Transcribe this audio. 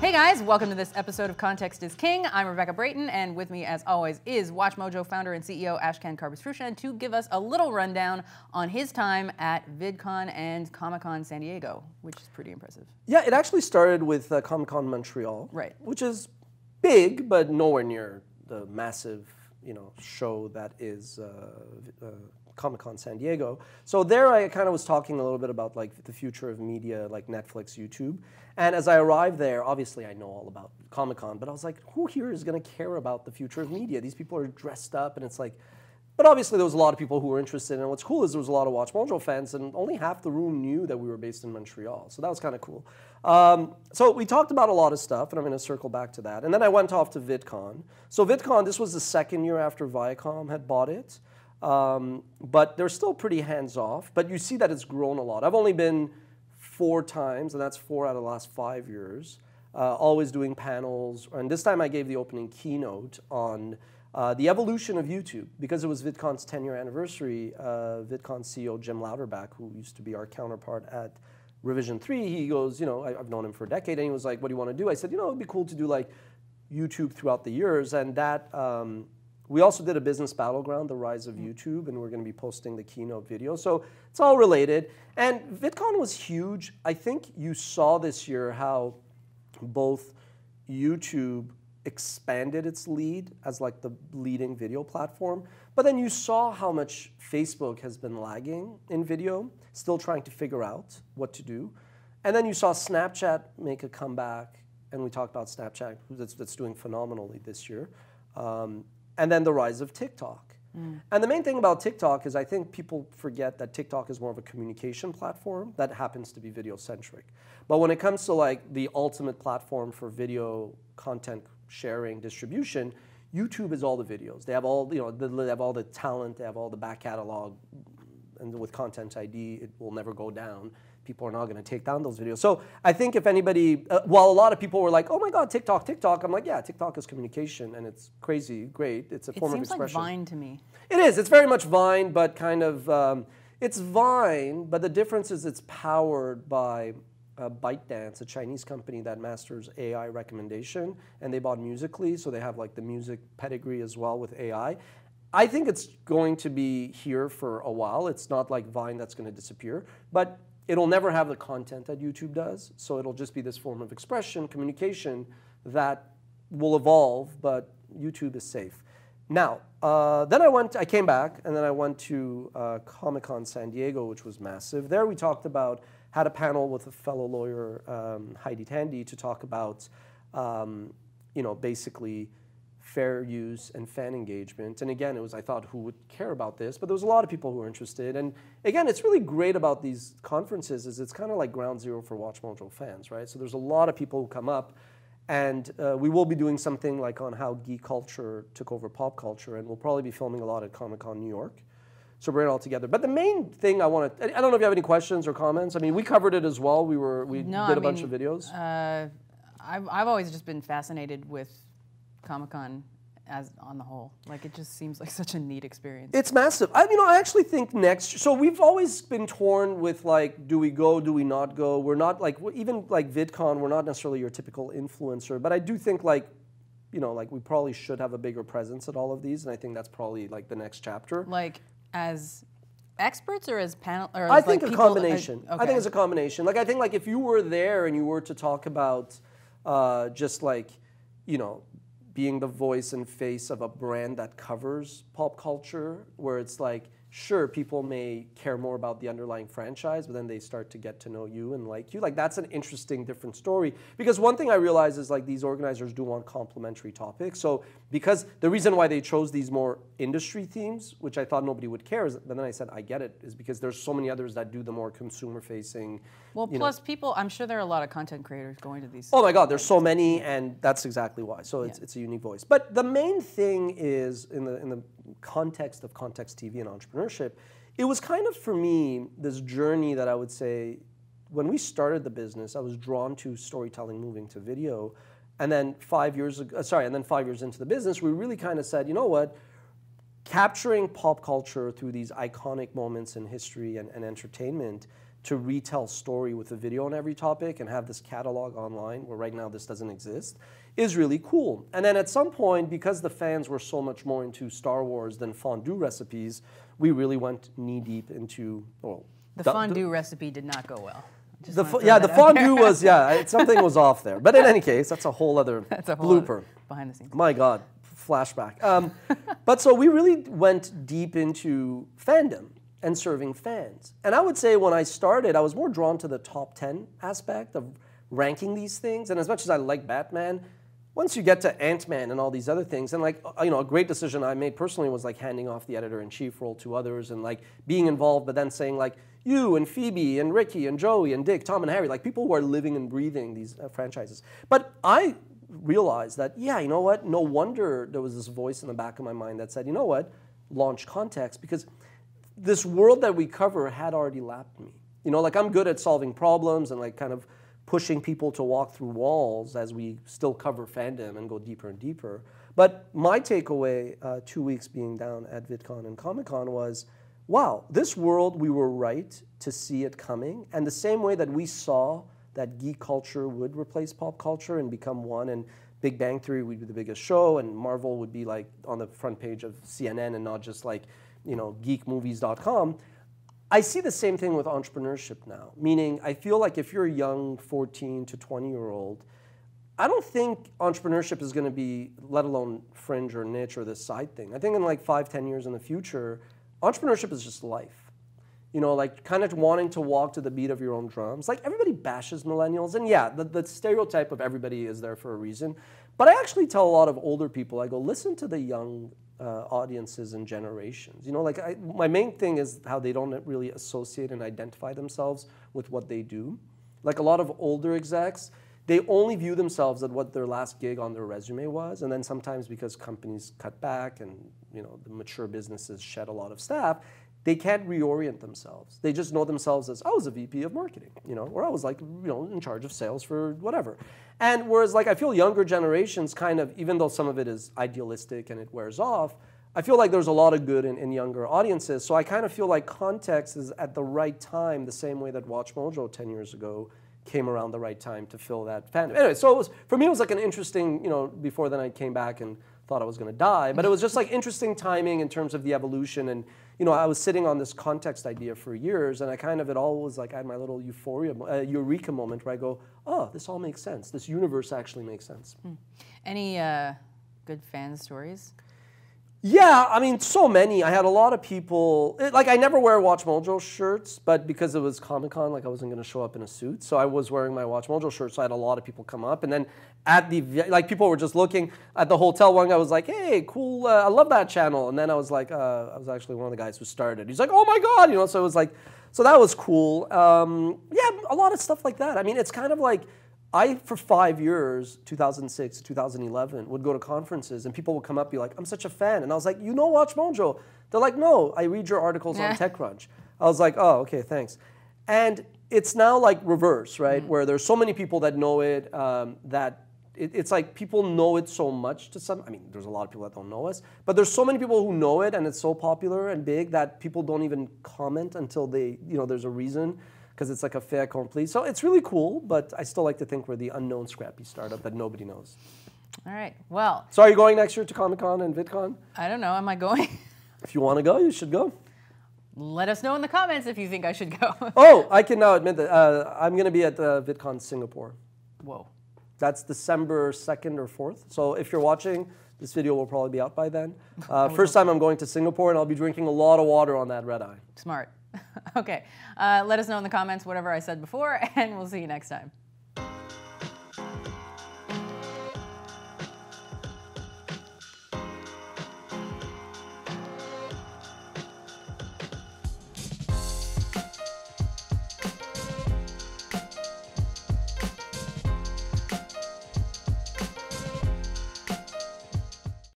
Hey guys, welcome to this episode of Context is King. I'm Rebecca Brayton, and with me as always is WatchMojo founder and CEO Ashkan Karbasfrooshan to give us a little rundown on his time at Vidcon and Comic Con San Diego, which is pretty impressive. Yeah, it actually started with Comic Con Montreal, right? Which is big, but nowhere near the massive, show that is Comic Con San Diego. So there I kind of was talking a little bit about like the future of media, like Netflix, YouTube. And as I arrived there, obviously I know all about Comic Con, but I was like, who here is going to care about the future of media? These people are dressed up, and it's like, but obviously there was a lot of people who were interested. And what's cool is there was a lot of WatchMojo fans, and only half the room knew that we were based in Montreal. So that was kind of cool. So we talked about a lot of stuff, and I'm going to circle back to that. And then I went off to VidCon. So VidCon, this was the second year after Viacom had bought it. But they're still pretty hands-off. But you see that it's grown a lot. I've only been 4 times, and that's 4 out of the last 5 years, always doing panels. And this time I gave the opening keynote on the evolution of YouTube, because it was VidCon's 10-year anniversary. VidCon CEO Jim Louderback, who used to be our counterpart at Revision 3, he goes, I've known him for a decade, and he was like, what do you want to do? I said, it'd be cool to do like YouTube throughout the years. And that, we also did a business battleground, the rise of YouTube, and we're going to be posting the keynote video. So it's all related. And VidCon was huge. I think you saw this year how both YouTube expanded its lead as like the leading video platform, but then you saw how much Facebook has been lagging in video, still trying to figure out what to do. And then you saw Snapchat make a comeback, and we talked about Snapchat, that's doing phenomenally this year. And then the rise of TikTok. And the main thing about TikTok is I think people forget that TikTok is more of a communication platform that happens to be video-centric. But when it comes to like the ultimate platform for video content sharing, distribution, YouTube is all the videos. They have all, they have all the talent, they have all the back catalog, and with Content ID, it will never go down. People are not going to take down those videos. So I think if anybody, while a lot of people were like, oh my God, TikTok, I'm like, yeah, TikTok is communication, and it's crazy, great. It's a form of expression. It seems like Vine to me. It is. It's very much Vine, but kind of, it's Vine, but the difference is it's powered by ByteDance, a Chinese company that masters AI recommendation, and they bought Musical.ly, so they have like the music pedigree as well with AI. I think it's going to be here for a while. It's not like Vine that's going to disappear, but it'll never have the content that YouTube does, so it'll just be this form of expression, communication that will evolve, but YouTube is safe. Now, then I came back, and then I went to Comic Con San Diego, which was massive. There we talked about, had a panel with a fellow lawyer, Heidi Tandy, to talk about, basically fair use and fan engagement. And again, it was, I thought, who would care about this? But there was a lot of people who were interested. And again, it's really great about these conferences is it's kind of like ground zero for WatchMojo fans, right? So there's a lot of people who come up, and we will be doing something like on how geek culture took over pop culture, and we'll probably be filming a lot at Comic-Con New York. So bring it all together. But the main thing I don't know if you have any questions or comments. I mean, we covered it as well. We did a bunch of videos. I've always just been fascinated with Comic-Con as on the whole. Like, it just seems like such a neat experience. It's massive. I actually think so we've always been torn with like, do we go, do we not go? We're not like, even like VidCon, we're not necessarily your typical influencer, but I do think like, like we probably should have a bigger presence at all of these, and I think that's probably like the next chapter. Like as experts or as panel? Or I as think like a combination. Okay. I think it's a combination. Like I think like if you were there and you were to talk about just like, being the voice and face of a brand that covers pop culture, where it's like, sure, people may care more about the underlying franchise, but then they start to get to know you and like you. Like, that's an interesting, different story. Because one thing I realize is like these organizers do want complementary topics. So because the reason why they chose these more industry themes, which I thought nobody would care, but then I said, I get it, is because there's so many others that do the more consumer-facing. Well, plus people, I'm sure there are a lot of content creators going to these. Oh my God, there's so many, and that's exactly why. So it's a unique voice. But the main thing is, in the context of Context TV and entrepreneurship, it was kind of, for me, this journey that I would say, when we started the business, I was drawn to storytelling moving to video. And then 5 years into the business, we really kind of said, you know what? Capturing pop culture through these iconic moments in history and entertainment to retell story with a video on every topic and have this catalog online, where right now this doesn't exist, is really cool. And then at some point, because the fans were so much more into Star Wars than fondue recipes, we really went knee-deep into, well... The fondue recipe did not go well. The fondue was, something was off there. But in any case, that's a whole other blooper. Behind the scenes. My God, flashback. But so we really went deep into fandom and serving fans. And I would say when I started, I was more drawn to the top 10 aspect of ranking these things. And as much as I like Batman, once you get to Ant-Man and all these other things, and like, you know, a great decision I made personally was like handing off the editor-in-chief role to others and like being involved, but then saying like, you and Phoebe and Ricky and Joey and Dick, Tom and Harry, like people who are living and breathing these franchises. But I realized that, yeah, you know what? No wonder there was this voice in the back of my mind that said, you know what? Launch Context, because this world that we cover had already lapped me. You know, like I'm good at solving problems and like kind of pushing people to walk through walls as we still cover fandom and go deeper and deeper. But my takeaway 2 weeks being down at Vidcon and Comic Con was, wow, this world, we were right to see it coming. And the same way that we saw that geek culture would replace pop culture and become one, and Big Bang Theory would be the biggest show, and Marvel would be like on the front page of CNN and not just like, you know, geekmovies.com. I see the same thing with entrepreneurship now, meaning I feel like if you're a young 14 to 20-year-old, I don't think entrepreneurship is going to be, let alone fringe or niche or this side thing. I think in like 5, 10 years in the future, entrepreneurship is just life. You know, like kind of wanting to walk to the beat of your own drums. Like everybody bashes millennials, and yeah, the stereotype of everybody is there for a reason. But I actually tell a lot of older people, I go, listen to the young audiences and generations. You know, like my main thing is how they don't really associate and identify themselves with what they do. Like a lot of older execs, they only view themselves at what their last gig on their resume was, and then sometimes because companies cut back and, you know, the mature businesses shed a lot of staff, they can't reorient themselves. They just know themselves as, I was a VP of marketing, you know, or I was like, you know, in charge of sales for whatever. And whereas like I feel younger generations kind of, even though some of it is idealistic and it wears off, I feel like there's a lot of good in younger audiences. So I kind of feel like Context is at the right time, the same way that WatchMojo 10 years ago came around the right time to fill that fandom. Anyway, so it was, for me, it was like an interesting, you know, before then I came back and thought I was going to die, but it was just like interesting timing in terms of the evolution. And, you know, I was sitting on this context idea for years, and I kind of, it all was like, I had my little eureka moment where I go, oh, this all makes sense. This universe actually makes sense. Any good fan stories? Yeah, I mean, so many. I had a lot of people, like I never wear WatchMojo shirts, but because it was Comic-Con, like I wasn't going to show up in a suit. So I was wearing my WatchMojo shirt, so I had a lot of people come up. And then at the, like people were just looking at the hotel. One guy was like, hey, cool, I love that channel. And then I was like, I was actually one of the guys who started. He's like, oh my God, you know, so it was like, so that was cool. Yeah, a lot of stuff like that. I mean, it's kind of like, I, for 5 years, 2006 to 2011, would go to conferences and people would come up and be like, I'm such a fan. And I was like, you know WatchMojo? They're like, no, I read your articles on TechCrunch. I was like, oh, okay, thanks. And it's now like reverse, right? Where there's so many people that know it, that it's like people know it so much to some, I mean, there's a lot of people that don't know us, but there's so many people who know it and it's so popular and big that people don't even comment until they, you know, there's a reason. Because it's like a fait accompli. So it's really cool, but I still like to think we're the unknown scrappy startup that nobody knows. All right, well. So are you going next year to Comic-Con and VidCon? I don't know, am I going? If you want to go, you should go. Let us know in the comments if you think I should go. Oh, I can now admit that I'm going to be at VidCon Singapore. Whoa. That's December 2nd or 4th. So if you're watching, this video will probably be out by then. First time I'm going to Singapore, and I'll be drinking a lot of water on that red eye. Smart. Okay, let us know in the comments whatever I said before, and we'll see you next time.